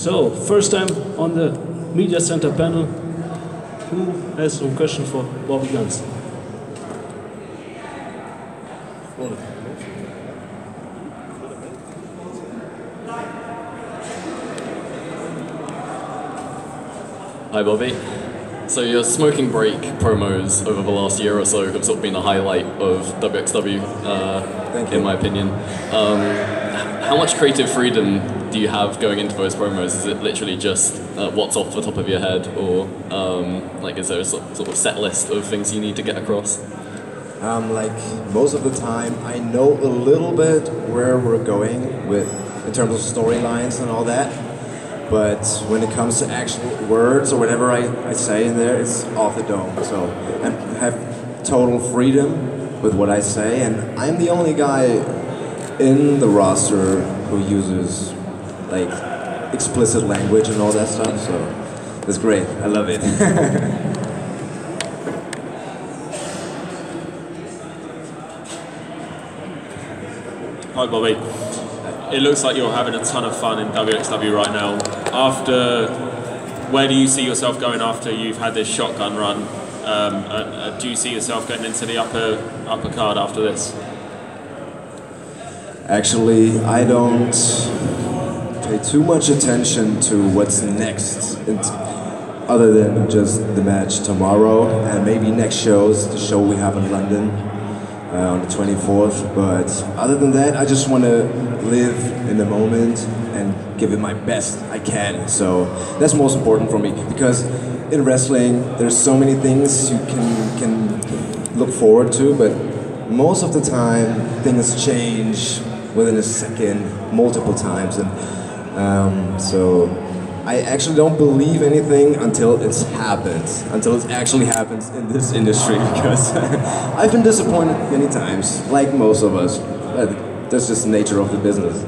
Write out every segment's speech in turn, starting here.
So, first time on the Media Center panel. Who has some question for Bobby Guns? Hi Bobby. So your smoking break promos over the last year or so have sort of been a highlight of wXw, in my opinion. How much creative freedom do you have going into those promos? Is it literally just what's off the top of your head, or like is there a sort of set list of things you need to get across? Like most of the time, I know a little bit where we're going in terms of storylines and all that. But when it comes to actual words or whatever I say in there, it's off the dome. So I have total freedom with what I say, and I'm the only guy in the roster who uses like explicit language and all that stuff. So it's great. I love it. Hi Bobby. It looks like you're having a ton of fun in wXw right now. Where do you see yourself going after you've had this shotgun run? Do you see yourself getting into the upper card after this? Actually, I don't pay too much attention to what's next, other than just the match tomorrow and maybe next shows, the show we have in London on the 24th. But other than that, I just want to live in the moment and give it my best I can. So that's most important for me, because in wrestling there's so many things you can look forward to, but most of the time things change within a second multiple times, and so I actually don't believe anything until it actually happens in this industry, because I've been disappointed many times, like most of us, but that's just the nature of the business.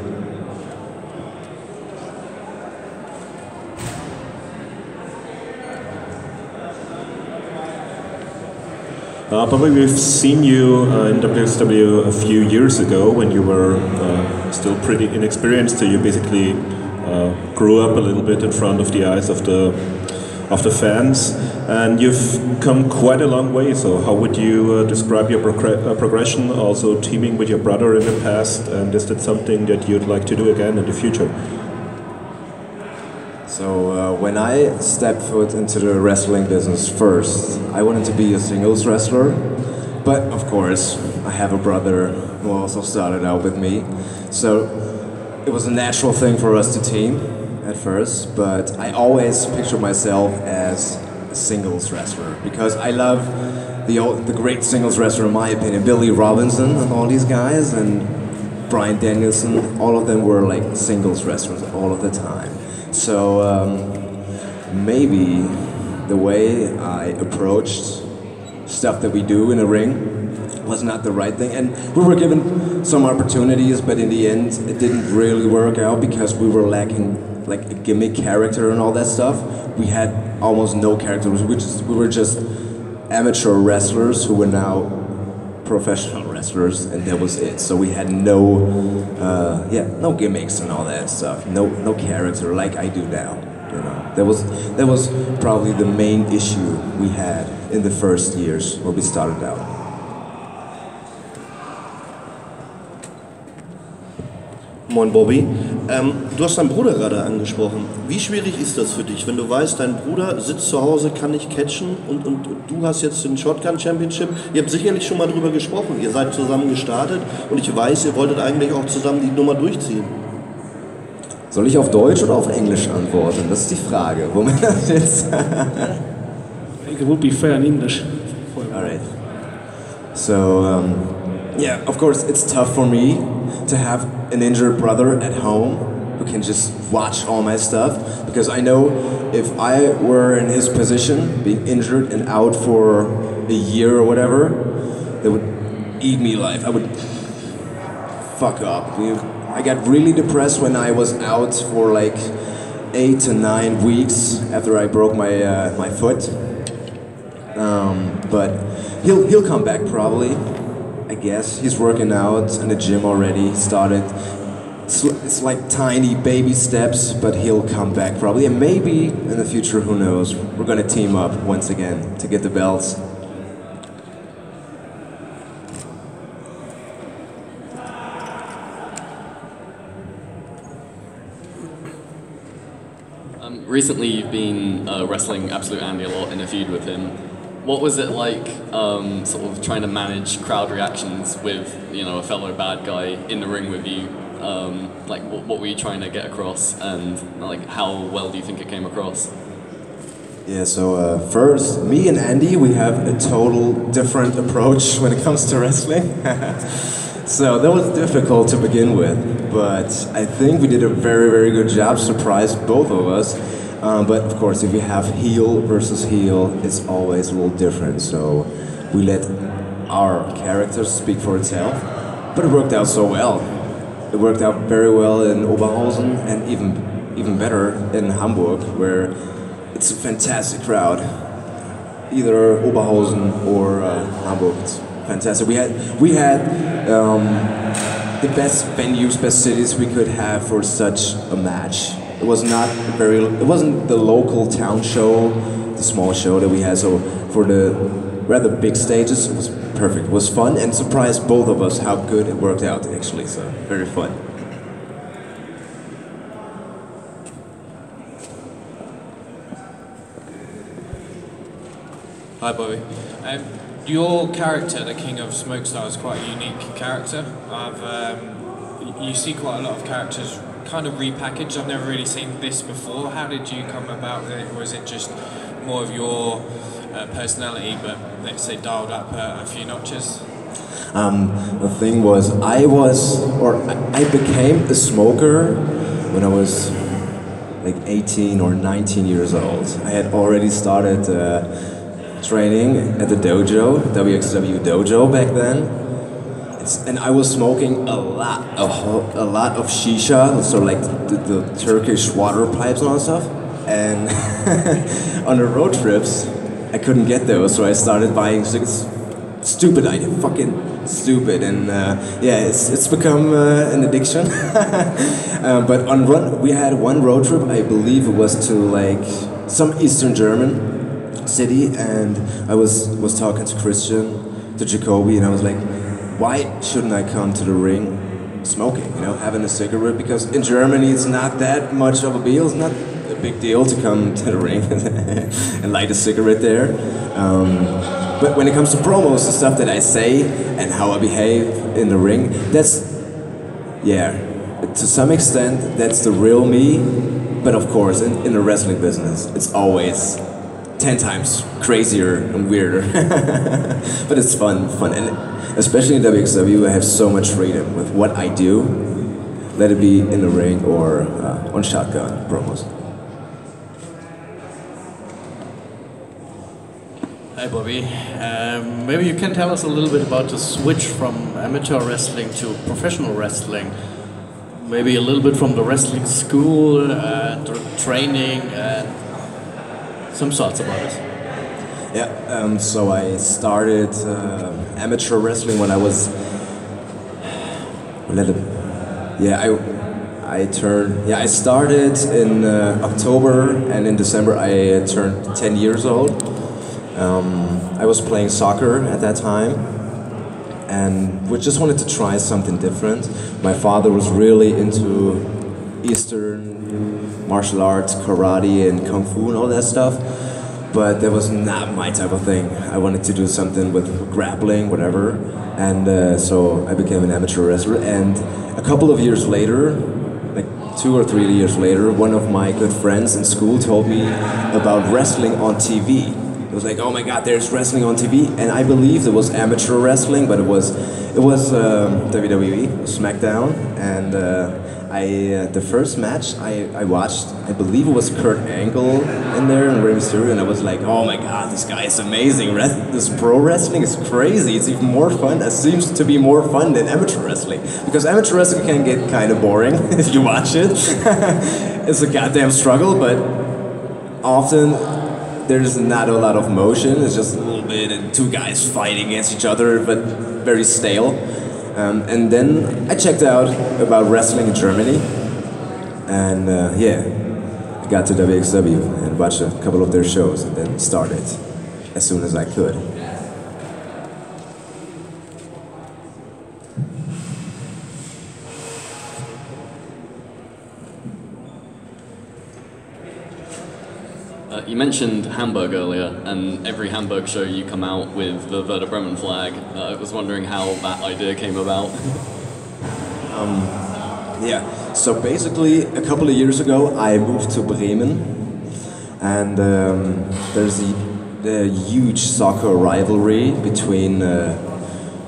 Bobby, we've seen you in wXw a few years ago when you were still pretty inexperienced, so you basically grew up a little bit in front of the eyes of the fans, and you've come quite a long way. So how would you describe your progression, also teaming with your brother in the past, and is that something that you'd like to do again in the future? So when I stepped foot into the wrestling business first, I wanted to be a singles wrestler, but of course I have a brother who also started out with me, so it was a natural thing for us to team at first, but I always pictured myself as a singles wrestler, because I love the great singles wrestler in my opinion, Billy Robinson and all these guys, and Bryan Danielson, all of them were like singles wrestlers all of the time. So maybe the way I approached stuff that we do in a ring was not the right thing, and we were given some opportunities, but in the end it didn't really work out because we were lacking like a gimmick character and all that stuff. We had almost no characters. We were just amateur wrestlers who were now professional wrestlers, and that was it. So we had no gimmicks and all that stuff. No character like I do now. You know, that was probably the main issue we had in the first years when we started out. Moin Bobby, du hast deinen Bruder gerade angesprochen. Wie schwierig ist das für dich, wenn du weißt, dein Bruder sitzt zu Hause, kann nicht catchen und du hast jetzt den Shotgun Championship? Ihr habt sicherlich schon mal drüber gesprochen, ihr seid zusammen gestartet und ich weiß, ihr wolltet eigentlich auch zusammen die Nummer durchziehen. Soll ich auf Deutsch oder auf Englisch antworten? Das ist die Frage. Womit das jetzt? I think it would be fair in English. All right. So, yeah, of course, it's tough for me to have an injured brother at home who can just watch all my stuff, because I know if I were in his position, being injured and out for a year or whatever, they would eat me alive. I would fuck up. I got really depressed when I was out for like 8 to 9 weeks after I broke my foot. But he'll come back probably. I guess he's working out in the gym already. He started it's like tiny baby steps, but he'll come back probably, and maybe in the future, who knows? We're gonna team up once again to get the belts. Recently, you've been wrestling Absolute Andy a lot in a feud with him. What was it like, sort of trying to manage crowd reactions with, you know, a fellow bad guy in the ring with you? Like, what were you trying to get across, and like, how well do you think it came across? Yeah, so first, me and Andy, we have a total different approach when it comes to wrestling. So that was difficult to begin with, but I think we did a very, very good job, surprised both of us. But of course, if you have heel versus heel, it's always a little different. So we let our characters speak for itself, but it worked out so well. It worked out very well in Oberhausen, and even better in Hamburg, where it's a fantastic crowd. Either Oberhausen or Hamburg, it's fantastic. We had the best venues, best cities we could have for such a match. It wasn't the local town show, the small show that we had. So for the rather big stages, it was perfect. It was fun and surprised both of us how good it worked out actually. So very fun. Hi, Bobby. Your character, the King of Smokestar, is quite a unique character. You see quite a lot of characters kind of repackaged. I've never really seen this before. How did you come about it? Was it just more of your personality, but let's say dialed up a few notches? The thing was, I became a smoker when I was like 18 or 19 years old. I had already started training at the dojo, wXw dojo back then. And I was smoking a lot of shisha, so like the Turkish water pipes and all that stuff. And on the road trips, I couldn't get those, so I started buying cigarettes. Stupid idea, fucking stupid, and yeah, it's become an addiction. But we had one road trip, I believe it was to like some Eastern German city, and I was talking to Christian, to Jacoby, and I was like, why shouldn't I come to the ring smoking, you know, having a cigarette? Because in Germany it's not that much of a deal, it's not a big deal to come to the ring and light a cigarette there. But when it comes to promos, the stuff that I say and how I behave in the ring, yeah, to some extent, that's the real me. But of course, in the wrestling business, it's always 10 times crazier and weirder. But it's fun. And especially in wXw, I have so much freedom with what I do, let it be in the ring or on shotgun promos. Hi Bobby, maybe you can tell us a little bit about the switch from amateur wrestling to professional wrestling. Maybe a little bit from the wrestling school, training, and some thoughts about it. Yeah, so I started amateur wrestling when I was, I started in October, and in December I turned 10 years old. I was playing soccer at that time, and we just wanted to try something different. My father was really into Eastern martial arts, karate and kung fu and all that stuff, but that was not my type of thing. I wanted to do something with grappling, whatever, and so I became an amateur wrestler. And a couple of years later, like 2 or 3 years later, one of my good friends in school told me about wrestling on TV. It was like, oh my God, there's wrestling on TV, and I believed it was amateur wrestling, but it was WWE, SmackDown, and the first match I watched, I believe it was Kurt Angle in there and Rey Mysterio, and I was like, oh my God, this guy is amazing. This pro wrestling is crazy. It's even more fun. It seems to be more fun than amateur wrestling, because amateur wrestling can get kind of boring if you watch it. It's a goddamn struggle, but often there's not a lot of motion. It's just a little bit and two guys fighting against each other, but very stale. And then I checked out about wrestling in Germany, and yeah, I got to wXw and watched a couple of their shows, and then started as soon as I could. You mentioned Hamburg earlier, and every Hamburg show you come out with the Werder Bremen flag. I was wondering how that idea came about. Yeah, so basically a couple of years ago I moved to Bremen, and there's a huge soccer rivalry between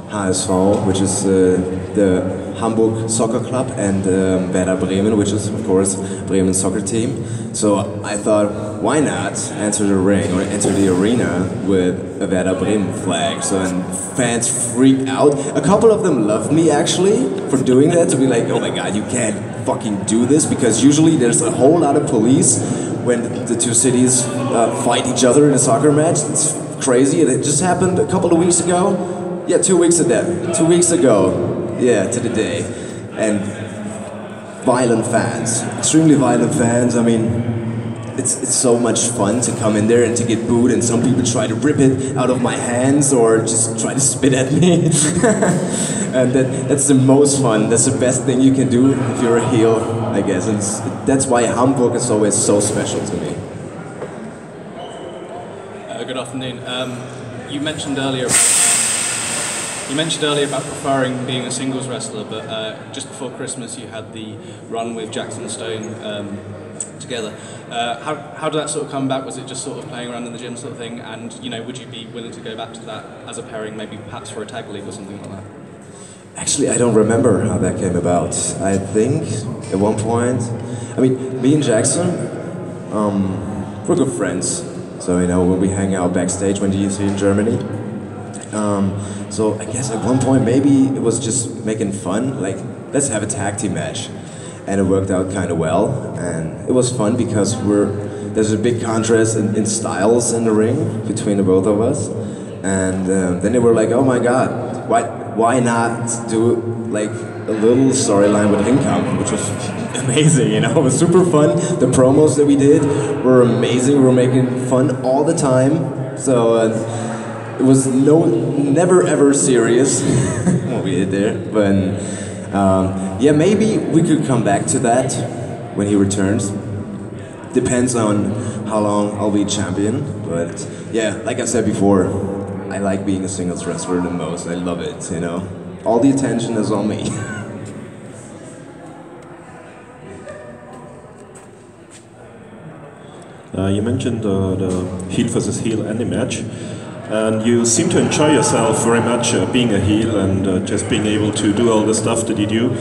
HSV, which is the Hamburg Soccer Club, and Werder Bremen, which is of course Bremen's soccer team. So I thought, why not enter the ring or enter the arena with a Werder Bremen flag? So and fans freaked out. A couple of them loved me actually for doing that, to be like, oh my god, you can't fucking do this, because usually there's a whole lot of police when the two cities fight each other in a soccer match. It's crazy. It just happened a couple of weeks ago. Yeah, 2 weeks ago. 2 weeks ago. Yeah, to the day. And violent fans, extremely violent fans. I mean, it's so much fun to come in there and to get booed, and some people try to rip it out of my hands or just try to spit at me. And that's the most fun. That's the best thing you can do if you're a heel, I guess. And that's why Hamburg is always so special to me. Good afternoon. You mentioned earlier about preferring being a singles wrestler, but just before Christmas you had the run with Jackson Stone together. How did that sort of come back? Was it just sort of playing around in the gym sort of thing? And would you be willing to go back to that as a pairing, maybe perhaps for a tag league or something like that? Actually, I don't remember how that came about. I think at one point, I mean, me and Jackson, we're good friends. So when we hang out backstage when he's here in Germany. So I guess at one point maybe it was just making fun, like let's have a tag team match, and it worked out kind of well, and it was fun because there's a big contrast in styles in the ring between the both of us, and then they were like, oh my god, why not do like a little storyline with Ringkampf, which was amazing, it was super fun. The promos that we did were amazing. We were making fun all the time, so. It was never ever serious what we did there, but yeah, maybe we could come back to that when he returns. Depends on how long I'll be champion, but yeah, like I said before, I like being a singles wrestler the most. I love it, all the attention is on me. You mentioned the heel versus heel any match. And you seem to enjoy yourself very much being a heel and just being able to do all the stuff that you do.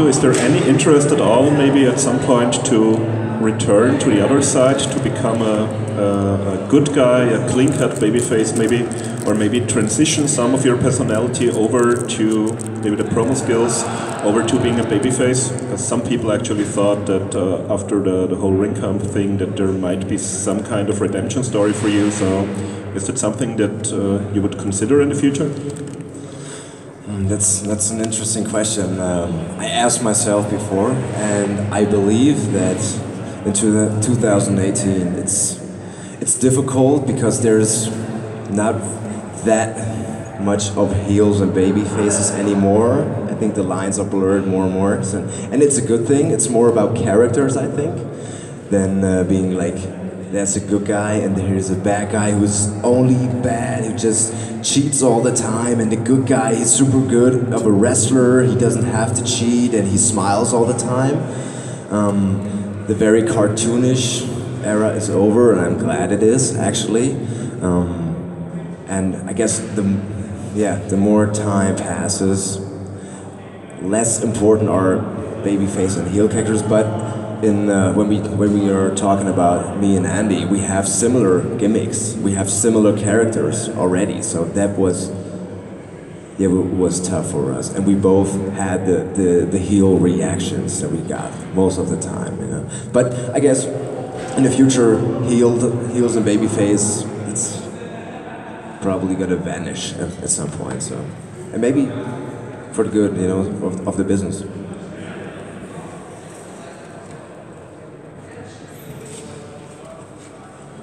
Is there any interest at all, maybe at some point, to return to the other side, to become a good guy, a clean-cut babyface maybe, or maybe transition some of your personality over to maybe the promo skills, over to being a babyface? Because some people actually thought that after the whole Ringkampf thing that there might be some kind of redemption story for you, so is that something that you would consider in the future? That's an interesting question. I asked myself before, and I believe that into 2018 it's difficult because there's not that much of heels and baby faces anymore. I think the lines are blurred more and more, and it's a good thing. It's more about characters, I think, than being like, that's a good guy and here's a bad guy who's only bad, who just cheats all the time, and the good guy, he's super good of a wrestler, he doesn't have to cheat and he smiles all the time. The very cartoonish era is over, and I'm glad it is, actually. And I guess the more time passes, less important are babyface and heel characters. But when we are talking about me and Andy, we have similar gimmicks, we have similar characters already. So that was tough for us, and we both had the heel reactions that we got most of the time, But I guess in the future, heels and babyface, it's probably gonna vanish at some point. So and maybe for the good, you know, of the business.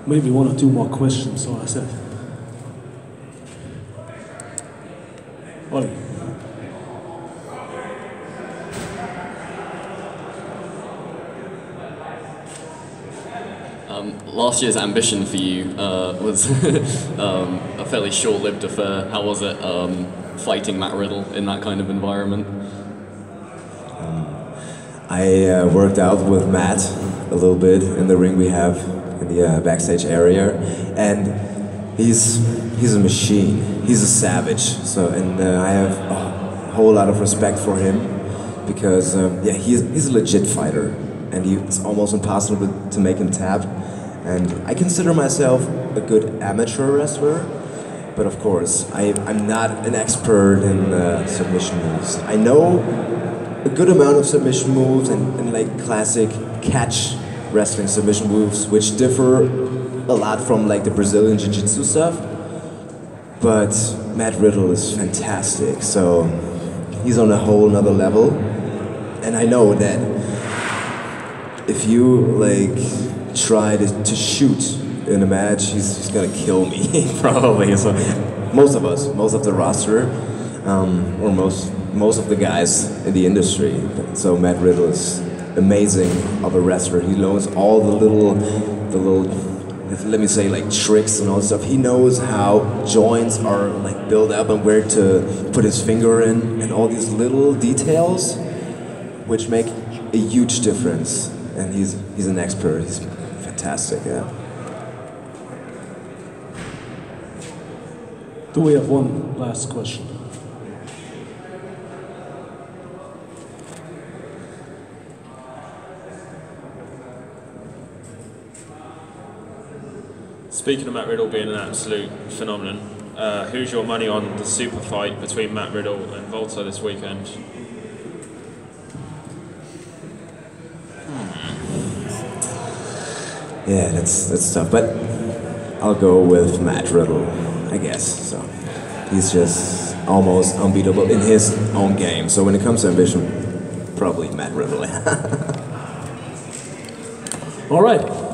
Maybe one or two more questions, so I said. Ollie. Last year's ambition for you was a fairly short-lived affair. How was it fighting Matt Riddle in that kind of environment? I worked out with Matt a little bit in the ring we have in the backstage area, and he's a machine. He's a savage. So, and I have a whole lot of respect for him because yeah, he's a legit fighter, and it's almost impossible to make him tap. And I consider myself a good amateur wrestler, but of course, I'm not an expert in submission moves. I know a good amount of submission moves and like classic catch wrestling submission moves, which differ a lot from like the Brazilian Jiu-Jitsu stuff. But Matt Riddle is fantastic, so he's on a whole nother level. And I know that if you like try to shoot in a match, he's gonna kill me, probably. So most of us, most of the roster, or most of the guys in the industry. So Matt Riddle is amazing of a wrestler. He knows all the little, let me say, like tricks and all stuff. He knows how joints are like built up and where to put his finger in, and all these little details, which make a huge difference. And he's an expert. He's fantastic. Yeah. Do we have one last question? Speaking of Matt Riddle being an absolute phenomenon, who's your money on the super fight between Matt Riddle and Volta this weekend? Yeah, that's tough, but I'll go with Matt Riddle, I guess. So he's just almost unbeatable in his own game. So when it comes to ambition, probably Matt Riddle. All right.